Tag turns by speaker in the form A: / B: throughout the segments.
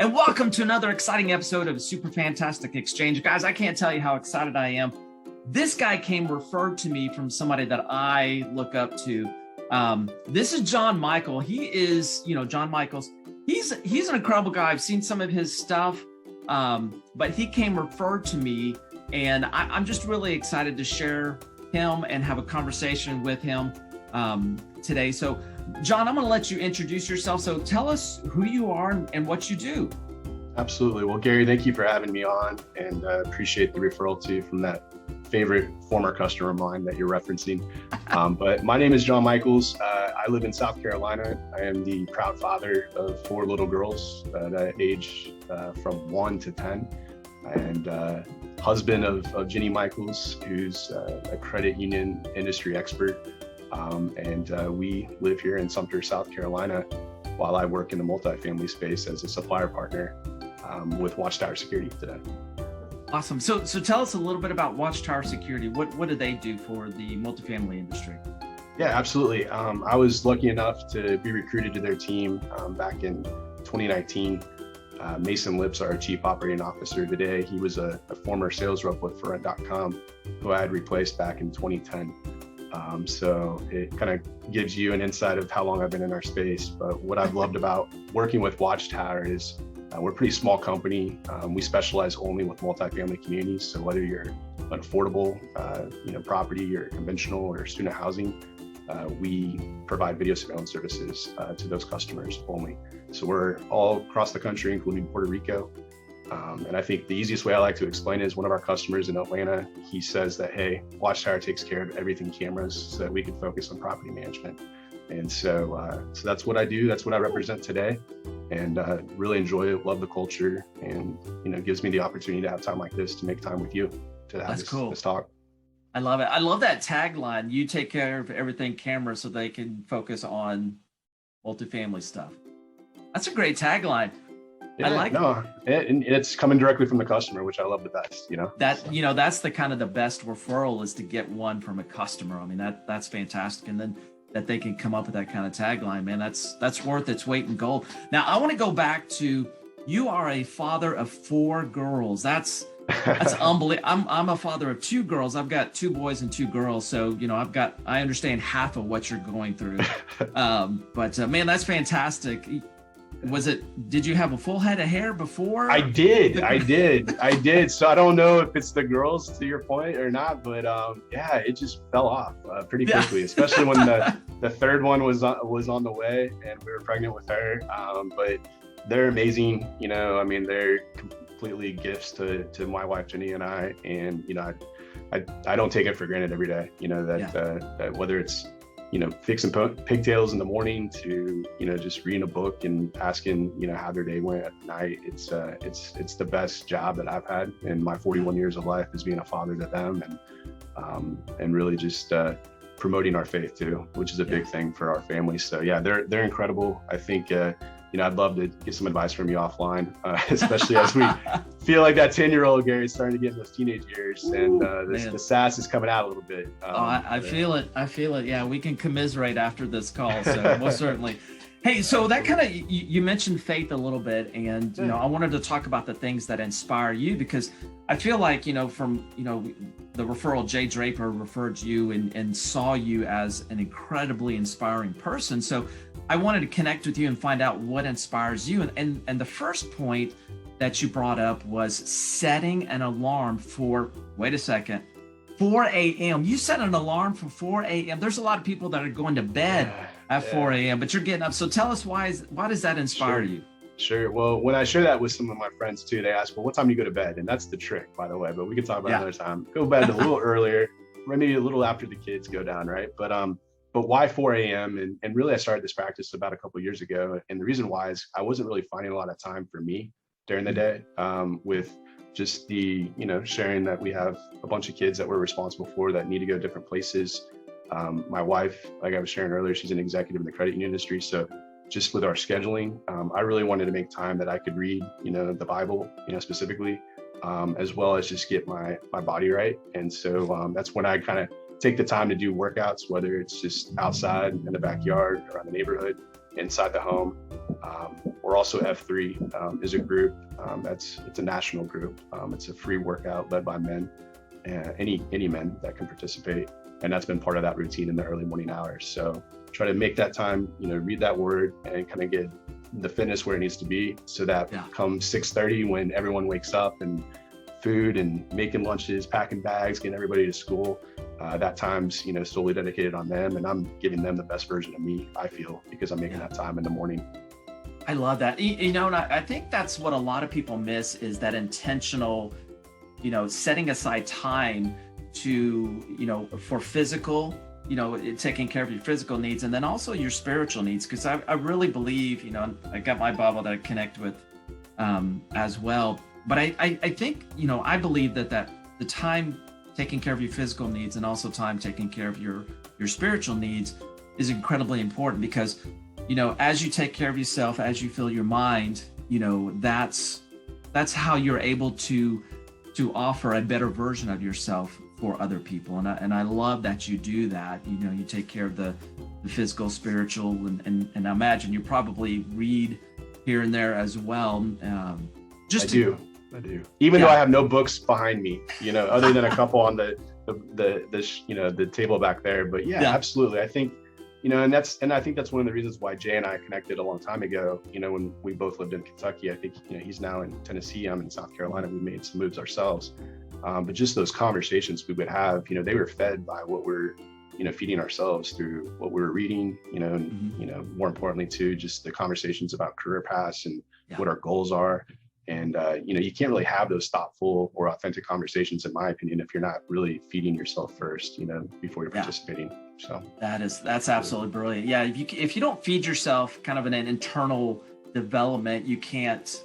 A: And welcome to another exciting episode of Super Fantastic Exchange. Guys, I can't tell you how excited I am. This guy came referred to me from somebody that I look up to. This is Jon Michaels. He is, Jon Michaels. He's an incredible guy. I've seen some of his stuff, but he came referred to me, and I'm just really excited to share him and have a conversation with him today. So, Jon, I'm going to let you introduce yourself. So tell us who you are and what you do.
B: Absolutely. Well, Gary, thank you for having me on, and appreciate the referral too from that favorite former customer of mine that you're referencing. But my name is Jon Michaels. I live in South Carolina. I am the proud father of 4 little girls that age from 1 to 10, and husband of Jon Michaels, who's a credit union industry expert. And we live here in Sumter, South Carolina, while I work in the multifamily space as a supplier partner with Watchtower Security today.
A: Awesome. So tell us a little bit about Watchtower Security. What do they do for the multifamily industry?
B: Yeah, absolutely. I was lucky enough to be recruited to their team back in 2019. Mason Lips, our chief operating officer today, he was a former sales rep with ForRent.com who I had replaced back in 2010. So it kind of gives you an insight of how long I've been in our space. But what I've loved about working with Watchtower is we're a pretty small company. We specialize only with multifamily communities. So whether you're an affordable property or conventional or student housing, we provide video surveillance services to those customers only. So we're all across the country, including Puerto Rico. And I think the easiest way I like to explain it is one of our customers in Atlanta, he says that, hey, Watchtower takes care of everything cameras so that we can focus on property management. And so that's what I do. That's what I represent today. And really enjoy it, love the culture, and it gives me the opportunity to have time like this to make time with you to have this talk.
A: I love it. I love that tagline. You take care of everything camera so they can focus on multifamily stuff. That's a great tagline.
B: Yeah,
A: I like
B: it. And it's coming directly from the customer, which I love the best,
A: That's the kind of the best referral, is to get one from a customer. I mean, that's fantastic. And then that they can come up with that kind of tagline, man, that's worth its weight in gold. Now, I want to go back to, you are a father of 4 girls. That's unbelievable. I'm a father of 2 girls. I've got 2 boys and 2 girls. So, I understand half of what you're going through. But man, that's fantastic. Did you have a full head of hair before?
B: I did. So I don't know if it's the girls, to your point, or not, but yeah, it just fell off pretty quickly, especially when the third one was on the way and we were pregnant with her. But they're amazing. They're completely gifts to my wife, Jenny, and I. And, I don't take it for granted every day, that whether it's fixing pigtails in the morning to, just reading a book and asking, how their day went at night. It's the best job that I've had in my 41 years of life, is being a father to them, and really just promoting our faith too, which is a big thing for our family. So yeah, they're incredible. I think, I'd love to get some advice from you offline, especially as we feel like that 10-year-old Gary is starting to get in those teenage years. And the sass is coming out a little bit.
A: I feel it. Yeah, we can commiserate after this call. So most certainly. Hey, so that kind of, you mentioned faith a little bit, and I wanted to talk about the things that inspire you, because I feel like from the referral, Jay Draper referred to you and saw you as an incredibly inspiring person. So I wanted to connect with you and find out what inspires you. And the first point that you brought up was setting an alarm for, wait a second, 4 a.m. You set an alarm for 4 a.m. There's a lot of people that are going to bed at 4 a.m., but you're getting up. So tell us, why does that inspire you?
B: Sure. Well, when I share that with some of my friends too, they ask, well, what time do you go to bed? And that's the trick, by the way, but we can talk about it another time. Go to bed a little earlier, maybe a little after the kids go down, right? But why 4 a.m.? And really, I started this practice about a couple of years ago. And the reason why is I wasn't really finding a lot of time for me during the day, with just the, sharing that we have a bunch of kids that we're responsible for that need to go different places. My wife, like I was sharing earlier, she's an executive in the credit union industry. So just with our scheduling, I really wanted to make time that I could read, the Bible, specifically, as well as just get my body right. And so that's when I kind of take the time to do workouts, whether it's just outside in the backyard, around the neighborhood, inside the home. We're also F3 is a group it's a national group. It's a free workout led by men, any men that can participate, and that's been part of that routine in the early morning hours. So try to make that time, read that word and kind of get the fitness where it needs to be, so that come 6:30 when everyone wakes up and food and making lunches, packing bags, getting everybody to school, that time's solely dedicated on them, and I'm giving them the best version of me, I feel, because I'm making that time in the morning.
A: I love that. And I think that's what a lot of people miss, is that intentional, setting aside time to, for physical, taking care of your physical needs, and then also your spiritual needs. Because I really believe, I got my Bible that I connect with as well. But I think, I believe that the time taking care of your physical needs and also time taking care of your spiritual needs is incredibly important, because as you take care of yourself, as you fill your mind, that's how you're able to offer a better version of yourself for other people. And I love that you do that. You take care of the physical, spiritual, and I imagine you probably read here and there as well. I do. Even though I have no books behind me,
B: other than a couple on the table back there. But absolutely. I think, and I think that's one of the reasons why Jay and I connected a long time ago, when we both lived in Kentucky. I think, he's now in Tennessee, I'm in South Carolina. We made some moves ourselves. But just those conversations we would have, they were fed by what we're, feeding ourselves through what we were reading, and, more importantly too, just the conversations about career paths and what our goals are. And, you can't really have those thoughtful or authentic conversations, in my opinion, if you're not really feeding yourself first, before you're participating. So
A: that's absolutely brilliant. Yeah. If you don't feed yourself kind of an internal development, you can't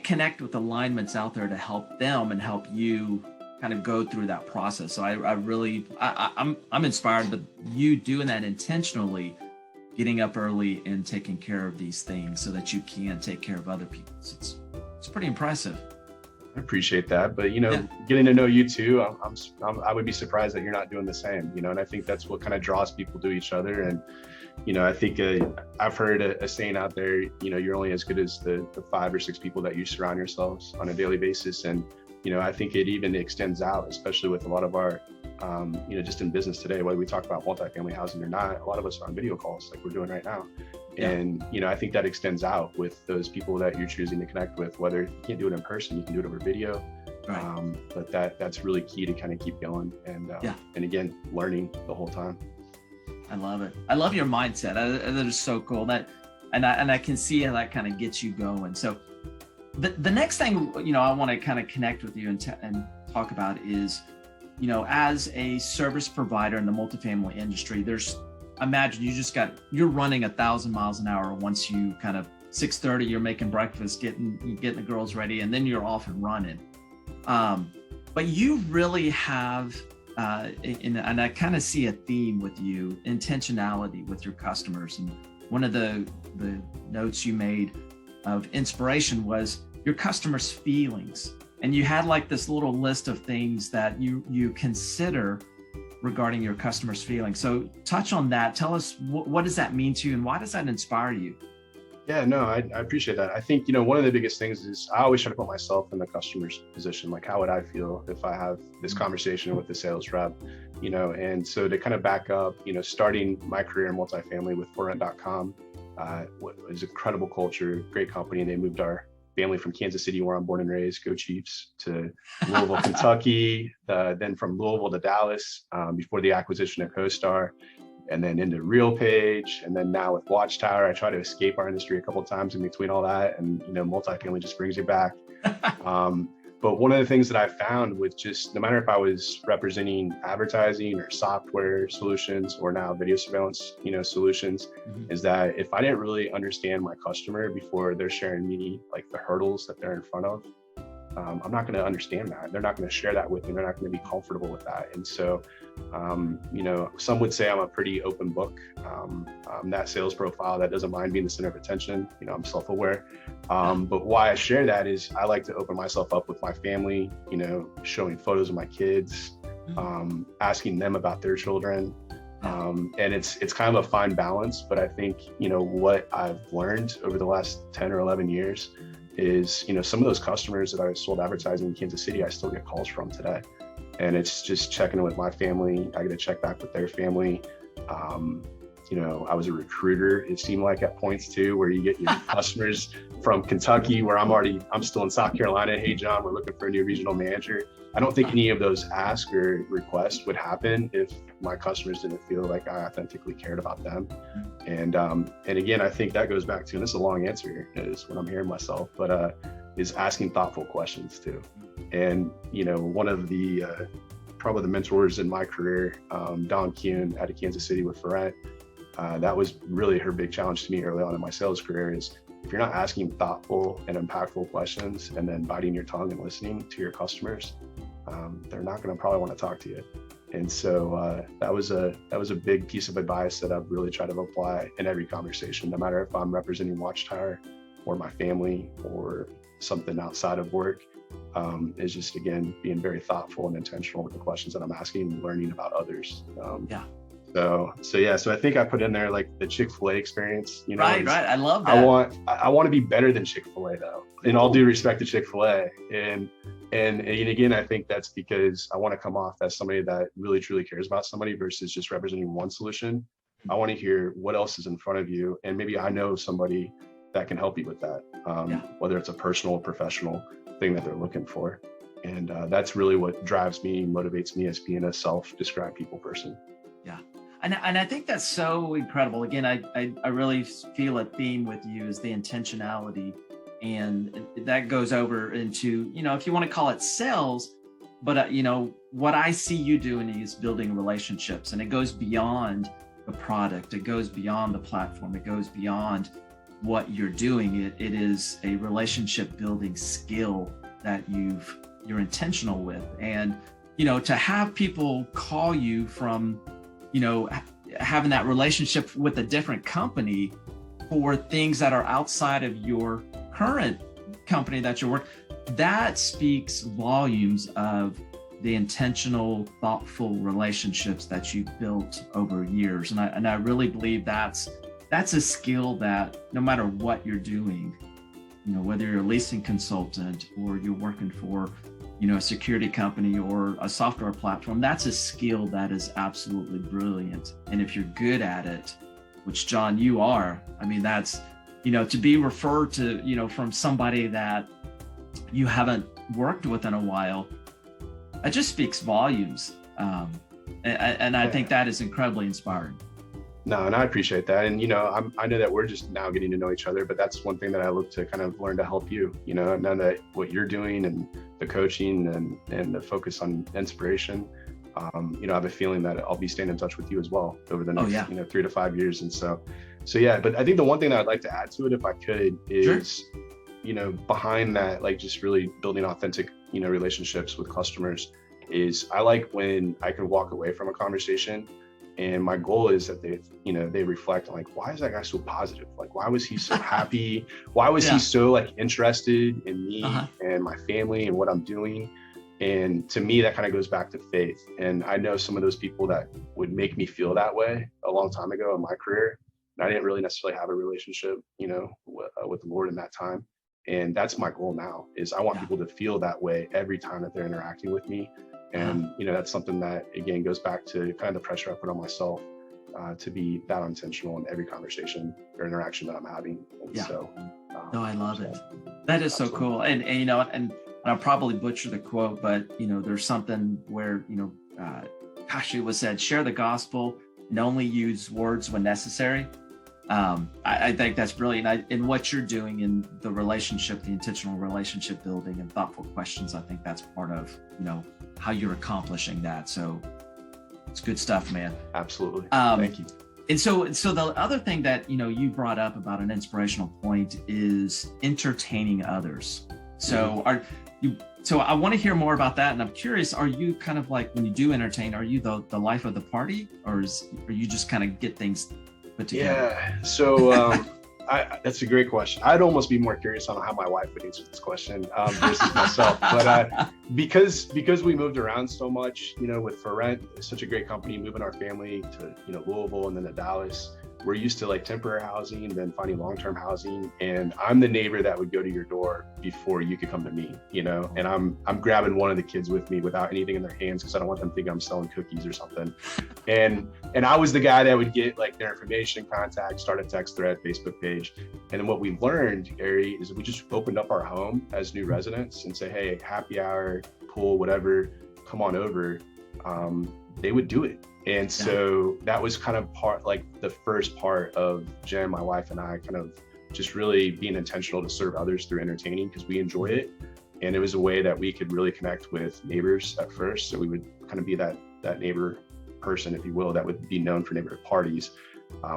A: connect with alignments out there to help them and help you kind of go through that process. So I'm inspired by you doing that intentionally, getting up early and taking care of these things so that you can take care of other people. It's pretty impressive.
B: I appreciate that, but getting to know you too, I would be surprised that you're not doing the same. And I think that's what kind of draws people to each other. And I think I've heard a saying out there, you're only as good as the 5 or 6 people that you surround yourselves on a daily basis. And I think it even extends out, especially with a lot of our just in business today, whether we talk about multifamily housing or not, a lot of us are on video calls like we're doing right now. And, I think that extends out with those people that you're choosing to connect with, whether you can't do it in person, you can do it over video. Right. But that's really key to kind of keep going and again, learning the whole time.
A: I love it. I love your mindset. That is so cool. And I can see how that kind of gets you going. So the next thing, I want to kind of connect with you and talk about is, as a service provider in the multifamily industry, imagine you're running 1,000 miles an hour once you kind of 6:30, you're making breakfast, getting the girls ready, and then you're off and running. But you really have, and I kind of see a theme with you, intentionality with your customers. And one of the notes you made of inspiration was your customers' feelings. And you had like this little list of things that you consider regarding your customers' feelings. So touch on that. Tell us what does that mean to you, and why does that inspire you?
B: Yeah, no, I appreciate that. I think, one of the biggest things is I always try to put myself in the customer's position. Like, how would I feel if I have this conversation with the sales rep, and so to kind of back up, starting my career in multifamily with ForRent.com, was incredible culture, great company. They moved our family from Kansas City, where I'm born and raised, go Chiefs, to Louisville, Kentucky, then from Louisville to Dallas, before the acquisition of CoStar, and then into RealPage, and then now with Watchtower. I try to escape our industry a couple of times in between all that, and multifamily just brings you back. But one of the things that I found with just, no matter if I was representing advertising or software solutions or now video surveillance, solutions, is that if I didn't really understand my customer before they're sharing me like the hurdles that they're in front of, I'm not going to understand that. They're not going to share that with me. They're not going to be comfortable with that. And so, some would say I'm a pretty open book. I'm that sales profile that doesn't mind being the center of attention. I'm self-aware. But why I share that is I like to open myself up with my family, showing photos of my kids, asking them about their children, And it's kind of a fine balance, but I think, what I've learned over the last 10 or 11 years is, some of those customers that I sold advertising in Kansas City, I still get calls from today. And it's just checking in with my family. I get to check back with their family. I was a recruiter, it seemed like at points too, where you get your customers from Kentucky, where I'm still in South Carolina. Hey, John, we're looking for a new regional manager. I don't think any of those asks or requests would happen if my customers didn't feel like I authentically cared about them. And again, I think that goes back to, and this is a long answer here, is what I'm hearing myself, but is asking thoughtful questions too. And, one of the, probably the mentors in my career, Dawn Kuhn out of Kansas City with Ferret, that was really her big challenge to me early on in my sales career is, if you're not asking thoughtful and impactful questions and then biting your tongue and listening to your customers, they're not going to probably want to talk to you. And so that was a big piece of advice that I've really tried to apply in every conversation, no matter if I'm representing Watchtower or my family or something outside of work, is just, again, being very thoughtful and intentional with the questions that I'm asking and learning about others. So I think I put in there like the Chick-fil-A experience.
A: Right. I love that.
B: I want to be better than Chick-fil-A though, in all due respect to Chick-fil-A. And again, I think that's because I want to come off as somebody that really truly cares about somebody versus just representing one solution. I want to hear what else is in front of you, and maybe I know somebody that can help you with that, whether it's a personal or professional thing that they're looking for. And that's really what drives me, motivates me as being a self-described people person.
A: Yeah. And I think that's so incredible. Again, I really feel a theme with you is the intentionality. And that goes over into, if you want to call it sales, but, what I see you doing is building relationships, and it goes beyond the product. It goes beyond the platform. It goes beyond what you're doing. It is a relationship building skill that you're intentional with. And, to have people call you from, having that relationship with a different company for things that are outside of your current company that you're working, that speaks volumes of the intentional, thoughtful relationships that you've built over years. And I really believe that's a skill that no matter what you're doing, whether you're a leasing consultant or you're working for a security company or a software platform, that's a skill that is absolutely brilliant. And if you're good at it, which John, you are, that's, to be referred to, from somebody that you haven't worked with in a while, it just speaks volumes. And I think that is incredibly inspiring.
B: No, and I appreciate that. And, I know that we're just now getting to know each other, but that's one thing that I look to kind of learn to help you, know that what you're doing and the coaching and the focus on inspiration, I have a feeling that I'll be staying in touch with you as well over the next, 3 to 5 years. And so yeah, but I think the one thing that I'd like to add to it, if I could, is, behind that, like just really building authentic, relationships with customers is I like when I can walk away from a conversation. And my goal is that they reflect on like, why is that guy so positive? Like, why was he so happy? Why was he so like interested in me and my family and what I'm doing? And to me, that kind of goes back to faith. And I know some of those people that would make me feel that way a long time ago in my career. And I didn't really necessarily have a relationship, with the Lord in that time. And that's my goal now is I want people to feel that way every time that they're interacting with me. And, that's something that, again, goes back to kind of the pressure I put on myself to be that intentional in every conversation or interaction that I'm having. And so,
A: no, I love it. That is so cool. And I'll probably butcher the quote, but, there's something where, it was said, share the gospel and only use words when necessary. I think that's brilliant. In what you're doing in the relationship, the intentional relationship building and thoughtful questions, I think that's part of, how you're accomplishing that. So it's good stuff, man.
B: Absolutely. Thank you.
A: And so the other thing that, you brought up about an inspirational point is entertaining others. So so I want to hear more about that. And I'm curious, are you kind of like, when you do entertain, are you the life of the party, or are you just kind of get things put together?
B: Yeah. So That's a great question. I'd almost be more curious on how my wife would answer this question versus myself. But because we moved around so much, with For Rent, it's such a great company, moving our family to Louisville and then to Dallas. We're used to like temporary housing, then finding long-term housing, and I'm the neighbor that would go to your door before you could come to me, and I'm grabbing one of the kids with me without anything in their hands because I don't want them thinking I'm selling cookies or something. And I was the guy that would get like their information, contact, start a text thread, Facebook page. And then what we learned, Ari, is we just opened up our home as new residents and say, hey, happy hour, pool, whatever, come on over. They would do it. And so that was kind of the first part of Jen, my wife, and I kind of just really being intentional to serve others through entertaining because we enjoy it. And it was a way that we could really connect with neighbors at first. So we would kind of be that neighbor person, if you will, that would be known for neighborhood parties.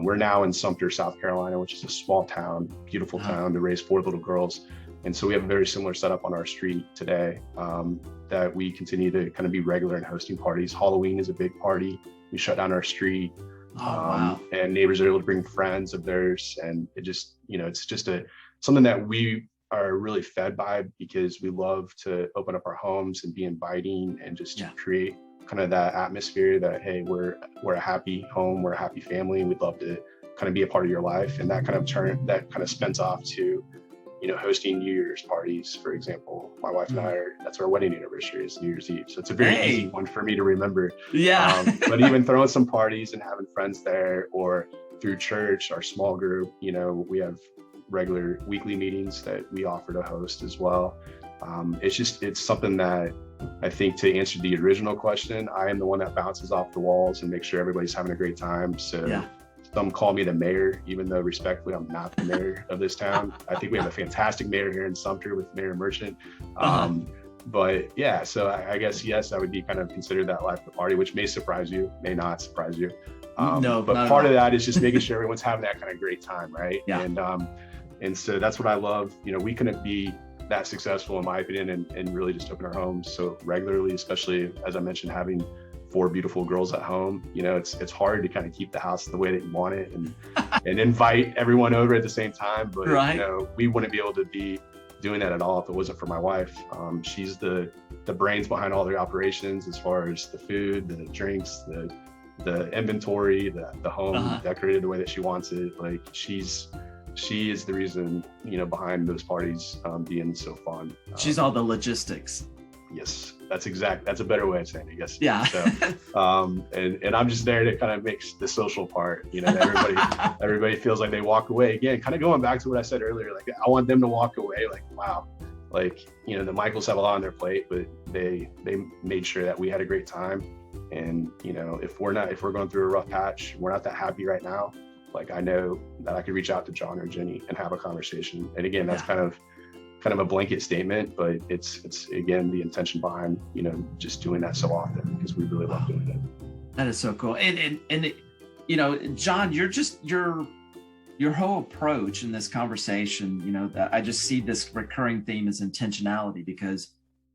B: We're now in Sumter, South Carolina, which is a small town, beautiful town to raise 4 little girls. And so we have a very similar setup on our street today that we continue to kind of be regular in hosting parties. Halloween is a big party. We shut down our street and neighbors are able to bring friends of theirs. And it just, it's just something that we are really fed by because we love to open up our homes and be inviting and just create kind of that atmosphere that, hey, we're a happy home, we're a happy family, and we'd love to kind of be a part of your life. And that kind of spins off to, hosting New Year's parties, for example. My wife and I that's our wedding anniversary is New Year's Eve. So it's a very easy one for me to remember. Yeah. But even throwing some parties and having friends there, or through church, our small group, we have regular weekly meetings that we offer to host as well. It's something that I think, to answer the original question, I am the one that bounces off the walls and makes sure everybody's having a great time. So some call me the mayor, even though respectfully, I'm not the mayor of this town. I think we have a fantastic mayor here in Sumter with Mayor Merchant. But yeah, so I guess, yes, I would be kind of considered that life of the party, which may surprise you, may not surprise you. But part of that is just making sure everyone's having that kind of great time, right? Yeah. And so that's what I love. We couldn't be that successful, in my opinion, and really just open our homes so regularly, especially, as I mentioned, having 4 beautiful girls at home. It's hard to kind of keep the house the way that you want it and invite everyone over at the same time. But we wouldn't be able to be doing that at all if it wasn't for my wife. She's the brains behind all the operations, as far as the food, the drinks, the inventory, the home decorated the way that she wants it. Like she is the reason, behind those parties being so fun.
A: She's all the logistics.
B: Yes, that's a better way of saying it, I guess.
A: Yeah.
B: So, and I'm just there to kind of make the social part, that everybody feels like they walk away. Again, kind of going back to what I said earlier, like I want them to walk away like, wow, like, the Michaels have a lot on their plate, but they made sure that we had a great time. And, if we're going through a rough patch, we're not that happy right now, like I know that I could reach out to Jon or Jenny and have a conversation. And again, that's kind of a blanket statement, but it's again the intention behind just doing that so often, because we really love doing it.
A: That is so cool. And Jon, your whole approach in this conversation, that I just see this recurring theme is intentionality, because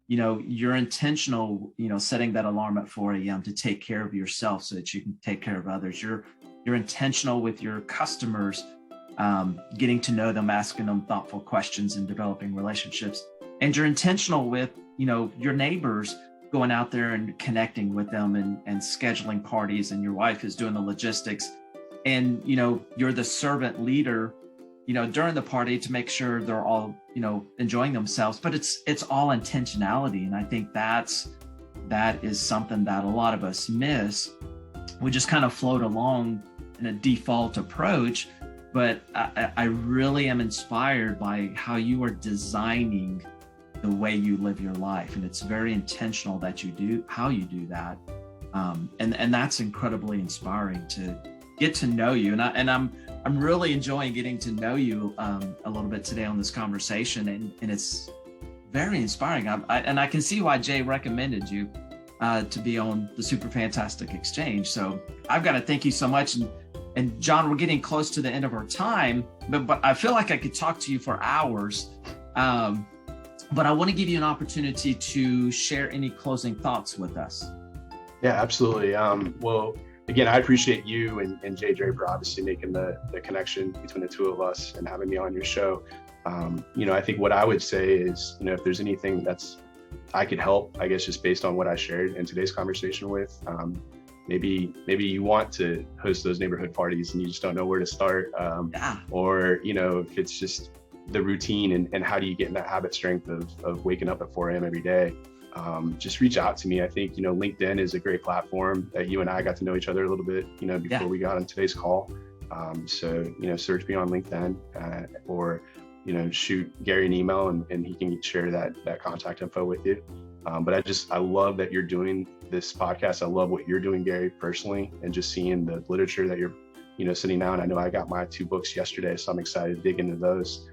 A: you're intentional, setting that alarm at 4 a.m. to take care of yourself so that you can take care of others. You're intentional with your customers, getting to know them, asking them thoughtful questions, and developing relationships. And you're intentional with, your neighbors, going out there and connecting with them and scheduling parties. And your wife is doing the logistics. And, you're the servant leader, during the party to make sure they're all, enjoying themselves. But it's all intentionality. And I think that is something that a lot of us miss. We just kind of float along in a default approach. But I really am inspired by how you are designing the way you live your life. And it's very intentional that how you do that. And that's incredibly inspiring to get to know you. And I'm really enjoying getting to know you a little bit today on this conversation. And it's very inspiring. And I can see why Jay recommended you to be on the Super Fantastic Exchange. So I've got to thank you so much. And Jon, we're getting close to the end of our time, but I feel like I could talk to you for hours. But I want to give you an opportunity to share any closing thoughts with us.
B: Yeah, absolutely. Well, again, I appreciate you and Jay Dre for obviously making the connection between the two of us and having me on your show. I think what I would say is, if there's anything that's I could help, I guess, just based on what I shared in today's conversation with, maybe you want to host those neighborhood parties and you just don't know where to start, or if it's just the routine and how do you get in that habit strength of waking up at 4 a.m. every day, just reach out to me. I think LinkedIn is a great platform that you and I got to know each other a little bit before we got on today's call. So search me on LinkedIn, or shoot Gary an email and he can share that contact info with you. But I love that you're doing this podcast. I love what you're doing, Gary, personally, and just seeing the literature that you're, sitting down. I know I got my 2 books yesterday, so I'm excited to dig into those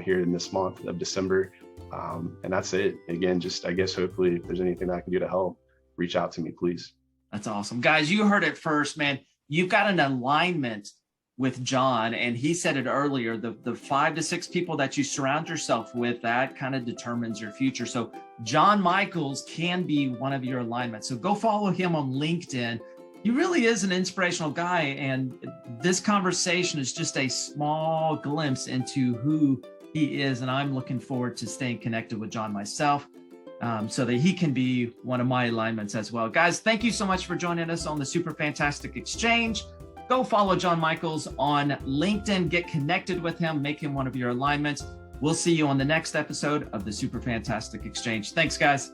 B: here in this month of December. And that's it. Again, just, I guess, hopefully if there's anything that I can do to help, reach out to me, please.
A: That's awesome. Guys, you heard it first, man. You've got an alignment with Jon, and he said it earlier, the 5 to 6 people that you surround yourself with, that kind of determines your future. So Jon Michaels can be one of your alignments. So go follow him on LinkedIn. He really is an inspirational guy. And this conversation is just a small glimpse into who he is. And I'm looking forward to staying connected with Jon myself, so that he can be one of my alignments as well. Guys, thank you so much for joining us on the Super Fantastic Exchange. Go follow Jon Michaels on LinkedIn, get connected with him, make him one of your alignments. We'll see you on the next episode of the Super Fantastic Exchange. Thanks, guys.